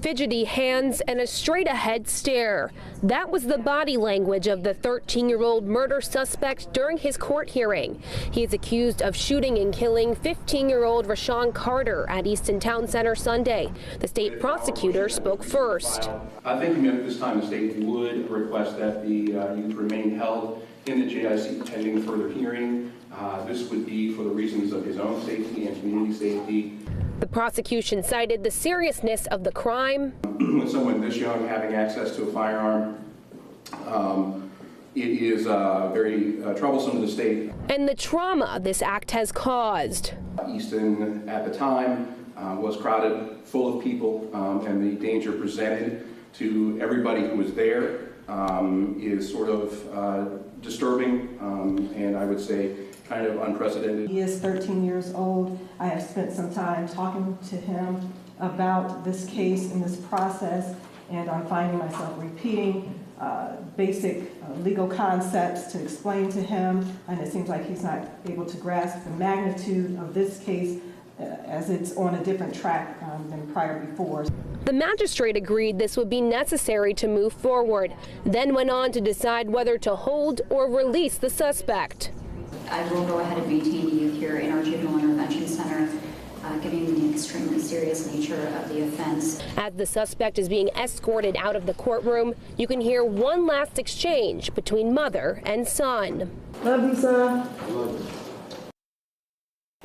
fidgety hands and a straight-ahead stare. That was the body language of the 13-year-old murder suspect during his court hearing. He is accused of shooting and killing 15-year-old Rashawn Carter at Easton Town Center Sunday. The state prosecutor spoke first. I think at this time the state would request that the youth remain held in the JIC pending further hearing. This would be for the reasons of his own safety and community safety. The prosecution cited the seriousness of the crime. With someone this young having access to a firearm, it is very troublesome to the state. And the trauma this act has caused. Easton at the time was crowded, full of people, and the danger presented to everybody who was there is sort of disturbing, and I would say kind of unprecedented. He is 13 years old. I have spent some time talking to him about this case and this process, and I'm finding myself repeating basic legal concepts to explain to him, and it seems like he's not able to grasp the magnitude of this case as it's on a different track than prior before. The magistrate agreed this would be necessary to move forward, then went on to decide whether to hold or release the suspect. I will go ahead and maintain the youth here in our Juvenile Intervention Center, given the extremely serious nature of the offense. As the suspect is being escorted out of the courtroom, you can hear one last exchange between mother and son. Love you, son. Love you.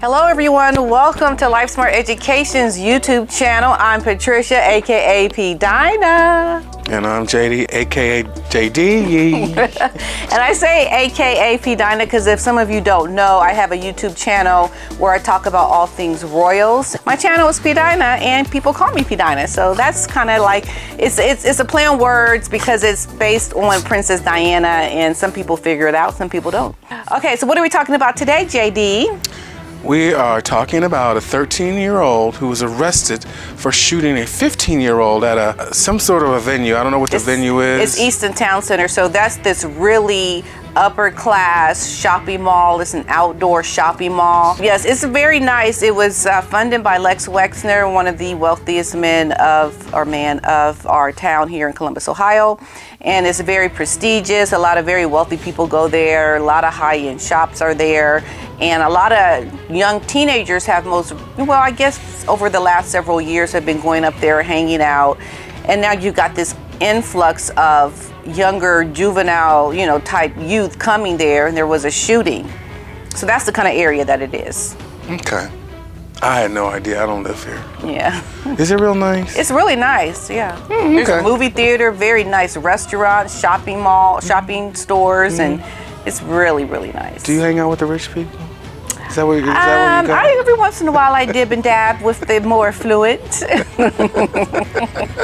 Hello everyone, welcome to Life Smart Education's YouTube channel. I'm Patricia, aka P Dinah. And I'm JD, aka JD. And I say aka P Dinah because if some of you don't know, I have a YouTube channel where I talk about all things royals. My channel is P Dinah and people call me P Dinah. So that's kind of like, it's a play on words because it's based on Princess Diana, and some people figure it out, some people don't. Okay, so what are we talking about today, JD? We are talking about a 13-year-old who was arrested for shooting a 15-year-old at some sort of a venue. I don't know what the venue is. It's Easton Town Center, so that's this really upper class shopping mall. It's an outdoor shopping mall. Yes, it's very nice. It was funded by Lex Wexner, one of the wealthiest man of our town here in Columbus, Ohio. And it's very prestigious. A lot of very wealthy people go there. A lot of high-end shops are there. And a lot of young teenagers have I guess over the last several years have been going up there, hanging out. And now you've got this influx of younger juvenile, type youth coming there, and there was a shooting. So that's the kind of area that it is. Okay. I had no idea. I don't live here. Yeah. Is it real nice? It's really nice, yeah. Okay. There's a movie theater, very nice restaurants, shopping mall, shopping stores, and it's really, really nice. Do you hang out with the rich people? Is that where you go? Every once in a while I dib and dab with the more affluent.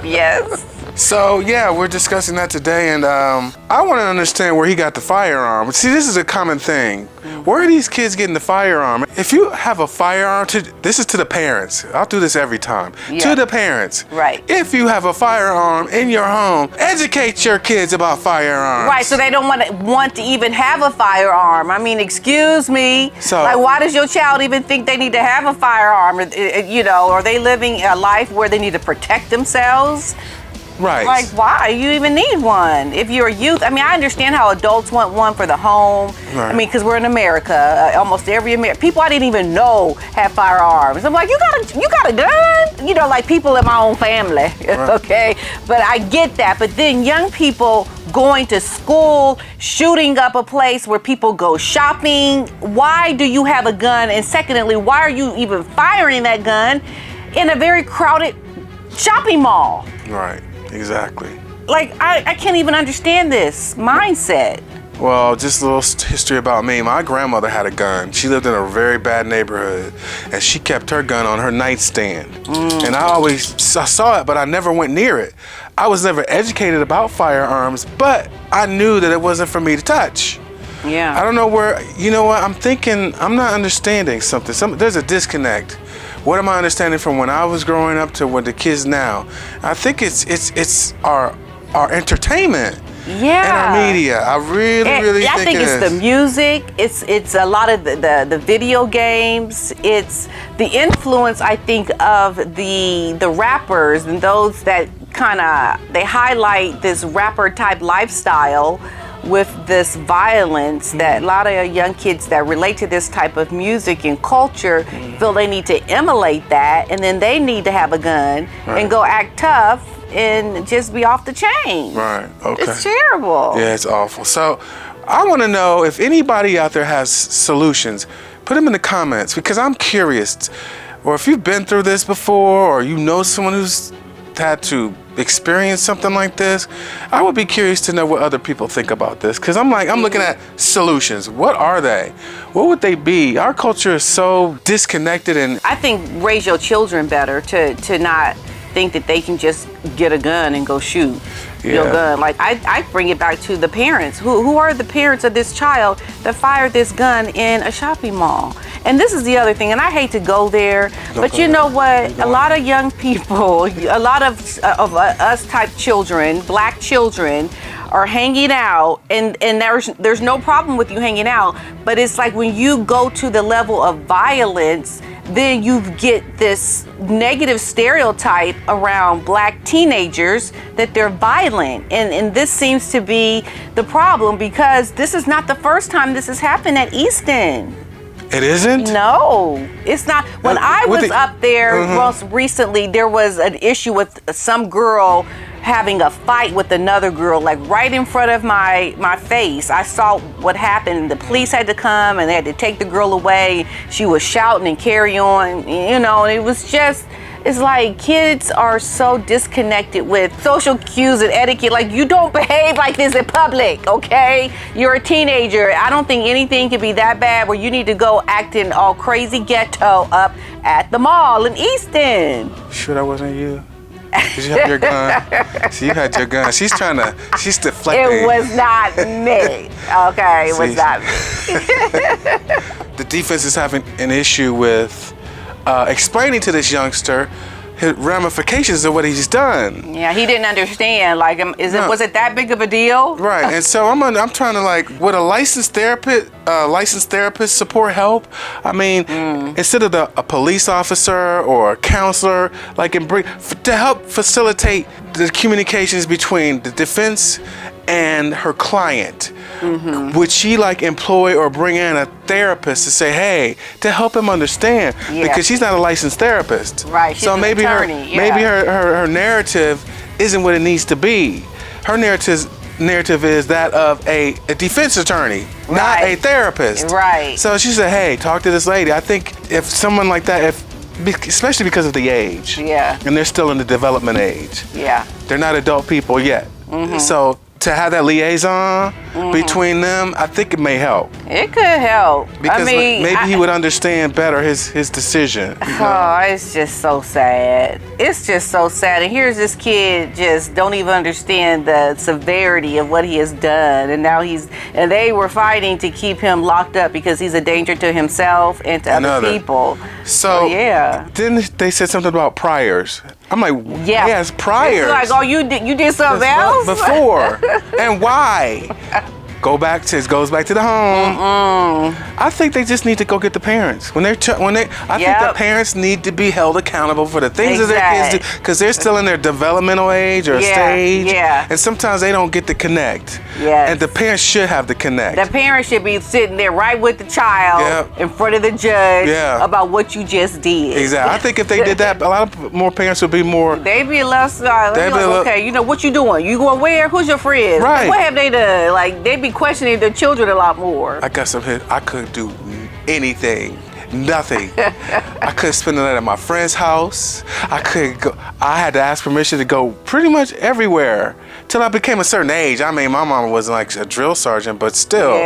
Yes. So yeah, we're discussing that today, and I want to understand where he got the firearm. See, this is a common thing. Where are these kids getting the firearm? If you have a firearm, this is to the parents. I'll do this every time. Yeah. To the parents. Right. If you have a firearm in your home, educate your kids about firearms. Right, so they don't want to even have a firearm. I mean, excuse me. So, like, why does your child even think they need to have a firearm? Are they living a life where they need to protect themselves? Right. Like, why? You even need one. If you're a youth, I mean, I understand how adults want one for the home. Right. I mean, because we're in America. Almost every people I didn't even know have firearms. I'm like, you got a gun? Like people in my own family. Right. Okay? But I get that. But then young people going to school, shooting up a place where people go shopping. Why do you have a gun? And secondly, why are you even firing that gun in a very crowded shopping mall? Right. Exactly. Like, I can't even understand this mindset. Well, just a little history about me. My grandmother had a gun. She lived in a very bad neighborhood, and she kept her gun on her nightstand. And I saw it, but I never went near it. I was never educated about firearms, but I knew that it wasn't for me to touch. Yeah. I don't know where, I'm not understanding something. There's a disconnect. What am I understanding from when I was growing up to what the kids now? I think it's our entertainment. in our media. I really think I think it's the music. It's a lot of the video games. It's the influence, I think, of the rappers and those that they highlight this rapper type lifestyle with this violence that a lot of young kids that relate to this type of music and culture feel they need to emulate that, and then they need to have a gun and go act tough and just be off the chain. Right. Okay. It's terrible. Yeah, it's awful. So I want to know if anybody out there has solutions. Put them in the comments, because I'm curious. Or if you've been through this before, or you know someone who's had to experience something like this, I would be curious to know what other people think about this, because I'm looking at solutions. What are they? What would they be? Our culture is so disconnected, and I think raise your children better to not think that they can just get a gun and go shoot your gun. Like I bring it back to the parents. Who are the parents of this child that fired this gun in a shopping mall? And this is the other thing, and I hate to go there, but you know what? A lot of young people, a lot of us type children, black children, are hanging out, and there's no problem with you hanging out, but it's like when you go to the level of violence, then you get this negative stereotype around black teenagers that they're violent. And this seems to be the problem, because this is not the first time this has happened at Easton. It isn't? No, it's not. When I was up there most recently, there was an issue with some girl having a fight with another girl, like right in front of my face. I saw what happened. The police had to come and they had to take the girl away. She was shouting and carry on, you know, and it was just, it's like kids are so disconnected with social cues and etiquette. Like, you don't behave like this in public, okay? You're a teenager. I don't think anything can be that bad where you need to go acting all crazy ghetto up at the mall in Easton. Sure that wasn't you? Did you have your gun? See, you had your gun. She's deflecting. It was not me. Okay, it was not me. The defense is having an issue with explaining to this youngster his ramifications of what he's done. Yeah, he didn't understand. Like, was it that big of a deal? Right, and so I'm trying to, like, would a licensed therapist support help? I mean, instead of a police officer or a counselor, like, to help facilitate the communications between the defense and her client. Would she employ or bring in a therapist to say, hey, to help him understand? Because she's not a licensed therapist. Right. So maybe her narrative isn't what it needs to be. Her narrative is that of a defense attorney, not a therapist. Right. So she said, hey, talk to this lady. I think if someone like that, especially because of the age, and they're still in the development age, they're not adult people yet. So to have that liaison between them, I think it may help. It could help. Because maybe he would understand better his decision. Oh, it's just so sad. It's just so sad. And here's this kid just don't even understand the severity of what he has done. And now and they were fighting to keep him locked up because he's a danger to himself and to other people. So then they said something about priors. I'm like, yes, priors. It's like, oh, you did something else? Before. And why? Goes back to the home. I think they just need to go get the parents. I think the parents need to be held accountable for the things that their kids do, because they're still in their developmental age or stage. And sometimes they don't get to connect. And the parents should have to connect. The parents should be sitting there right with the child in front of the judge about what you just did. Exactly. I think if they did that, a lot of more parents would be more. They'd be less okay, you know, what you doing? You going where? Who's your friends? Right. What have they done? Like, they'd be questioning their children a lot more. I got some hit. I couldn't do anything. Nothing. I couldn't spend the night at my friend's house. I couldn't go. I had to ask permission to go pretty much everywhere till I became a certain age. I mean, my mama wasn't like a drill sergeant, but still,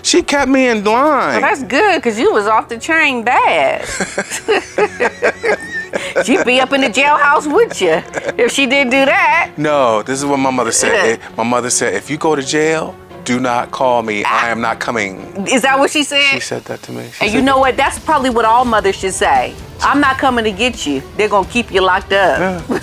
she kept me in line. Well, that's good, because you was off the chain bad. She'd be up in the jailhouse with you if she didn't do that. No, this is what my mother said. My mother said, if you go to jail, do not call me. I am not coming. Is that what she said? She said that to me. And you know what? That's probably what all mothers should say. I'm not coming to get you. They're going to keep you locked up. Yeah.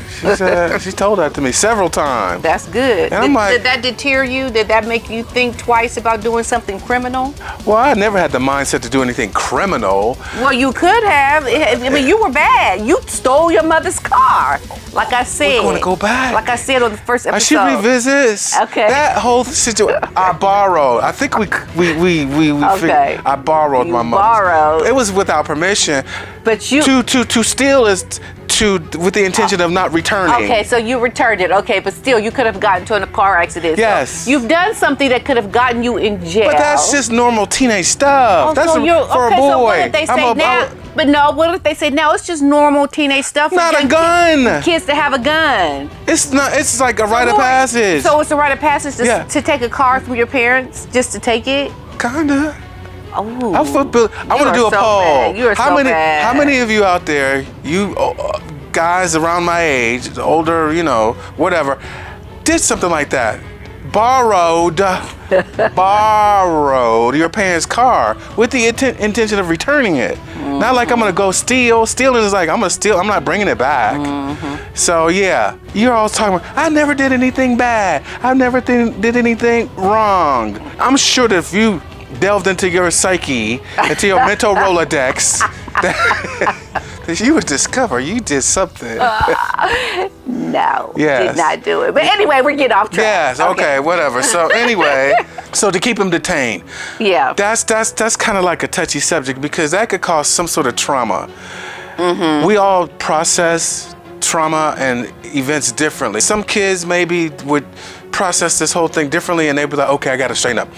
She told that to me several times. That's good. And I'm like, did that deter you? Did that make you think twice about doing something criminal? well, I never had the mindset to do anything criminal. Well, you could have. I mean, you were bad. You stole your mother's car. Like I said. We're going to go back. Like I said on the first episode. I should revisit. Okay. That whole situation. I borrowed. I think we Okay. figured, I borrowed You my mother's. borrowed. It was without permission. But you. To steal is with the intention of not returning. Okay, so you returned it. Okay, but still, you could have gotten into a car accident. Yes. So you've done something that could have gotten you in jail. But that's just normal teenage stuff. Oh, That's so you're, for okay, a boy. So what if they say now? But no, what if they say now it's just normal teenage stuff? for Not a young gun. Kids to have a gun. It's not. It's like a rite of passage. So it's a rite of passage Yeah. to take a car from your parents, just to take it. Kinda. Oh, I want to do a so poll. bad. You are how so many? bad. How many of you out there, you guys around my age, older, whatever, did something like that? Borrowed your parents' car with the intention of returning it. Mm-hmm. Not like I'm gonna go steal. Stealing is like I'm gonna steal. I'm not bringing it back. Mm-hmm. So yeah, you're always talking about I never did anything bad. I never did anything wrong. I'm sure that if you delved into your psyche, into your mental Rolodex, that you would discover you did something. No, Yes. did not do it. But anyway, we're getting off track. Yes, okay, whatever. So anyway, so to keep him detained, Yeah. that's kind of like a touchy subject because that could cause some sort of trauma. Mm-hmm. We all process trauma and events differently. Some kids maybe would process this whole thing differently and they'd be like, okay, I got to straighten up.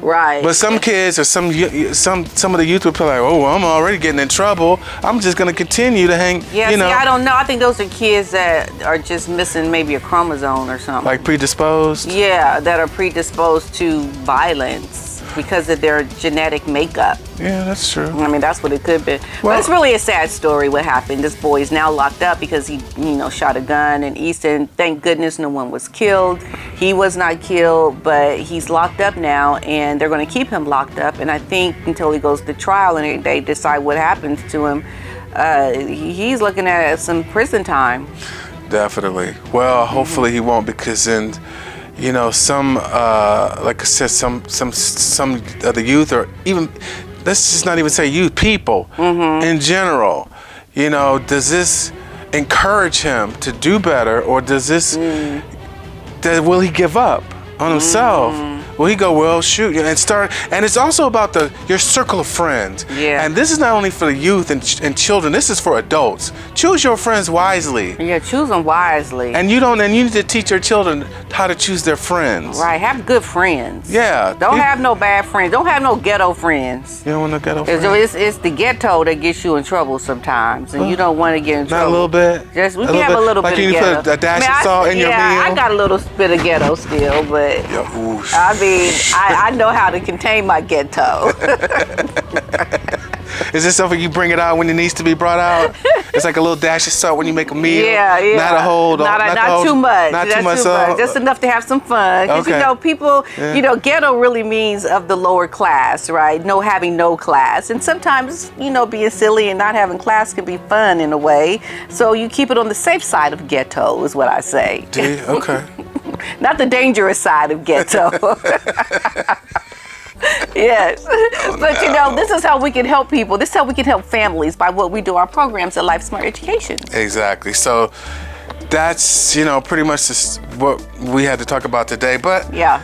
Right. But some kids or some of the youth would be like, oh, well, I'm already getting in trouble. I'm just gonna continue to hang. Yeah, see, I don't know. I think those are kids that are just missing maybe a chromosome or something. Like predisposed. Yeah, that are predisposed to violence because of their genetic makeup. Yeah, that's true. I mean, that's what it could be. Well, but it's really a sad story what happened. This boy is now locked up because he, shot a gun in Easton. Thank goodness no one was killed. He was not killed, but he's locked up now, and they're going to keep him locked up. And I think until he goes to trial and they decide what happens to him, he's looking at some prison time. Definitely. Well, hopefully he won't because then, some, like I said, some of the youth or even, let's just not even say youth, people in general, does this encourage him to do better or does this, will he give up on himself? Will he go, well, shoot, and start, and it's also about your circle of friends. Yeah. And this is not only for the youth and children, this is for adults. Choose your friends wisely. Yeah, choose them wisely. And you need to teach your children how to choose their friends. Right, have good friends. Yeah. Don't have no bad friends. Don't have no ghetto friends. You don't want no ghetto friends? It's the ghetto that gets you in trouble sometimes, and you don't want to get in trouble. Not a little bit? We can have a little bit of ghetto. Like you put a dash of salt in your meal? Yeah, I got a little bit of ghetto still, but I know how to contain my ghetto. Is this something you bring it out when it needs to be brought out? It's like a little dash of salt when you make a meal? Yeah. Not a whole... Not too much. Not too much salt? Just enough to have some fun. Because, people, ghetto really means of the lower class, right? Having no class. And sometimes, being silly and not having class can be fun in a way. So you keep it on the safe side of ghetto is what I say. Okay. Not the dangerous side of ghetto. Yes. But this is how we can help people. This is how we can help families by what we do our programs at Life Smart Education. Exactly. So that's, pretty much just what we had to talk about today. But yeah.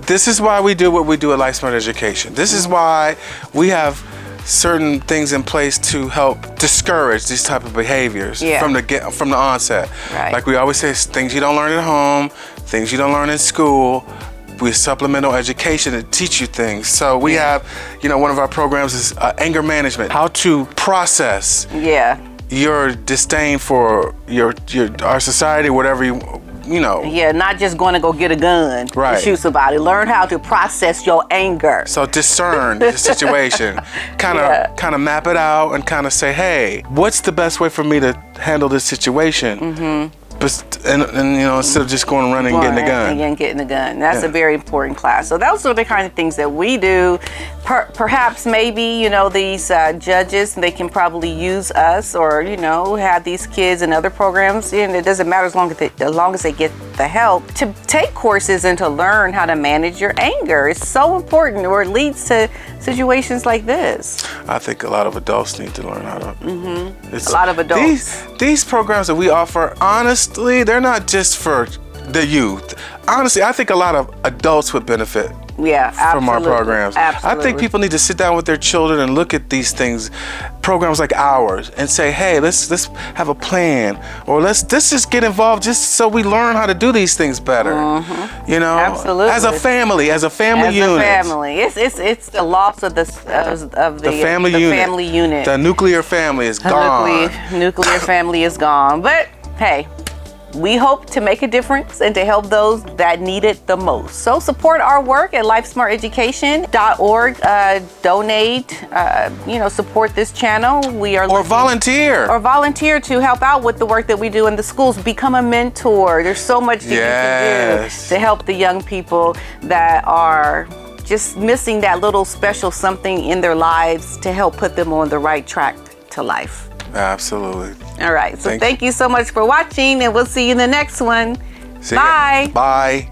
This is why we do what we do at Life Smart Education. This is why we have certain things in place to help discourage these type of behaviors from the onset. Right. Like we always say, things you don't learn at home, things you don't learn in school. We supplemental education to teach you things. So we have, one of our programs is anger management, how to process your disdain for our society, whatever you know. Yeah, not just going to go get a gun Right. to shoot somebody. Learn how to process your anger. So discern the situation, kind of map it out and kind of say, hey, what's the best way for me to handle this situation? and you know, instead of just going around and getting a gun. And getting a gun. That's Yeah. a very important class. So those are the kind of things that we do. Perhaps maybe, you know, these judges, they can probably use us, or, you know, have these kids in other programs. And it doesn't matter as long as they get the help to take courses and to learn how to manage your anger. It's so important, or it leads to situations like this. I think a lot of adults need to learn how to. A lot of adults. These programs that we offer, honestly, they're not just for the youth. Honestly, I think a lot of adults would benefit from our programs. Absolutely. I think people need to sit down with their children and look at these things, programs like ours, and say, hey, let's have a plan, or let's just get involved just so we learn how to do these things better. You know, Absolutely. as a family unit. As a family, it's the loss of the family unit. Family unit. The nuclear family is gone. Nuclear family is gone. But hey, we hope to make a difference and to help those that need it the most. So support our work at lifesmarteducation.org. Donate, you know, support this channel. We are volunteer to help out with the work that we do in the schools. Become a mentor. There's so much that you can do to help the young people that are just missing that little special something in their lives to help put them on the right track to life. Absolutely. All right. So thank you so much for watching, and we'll see you in the next one. Bye. Bye.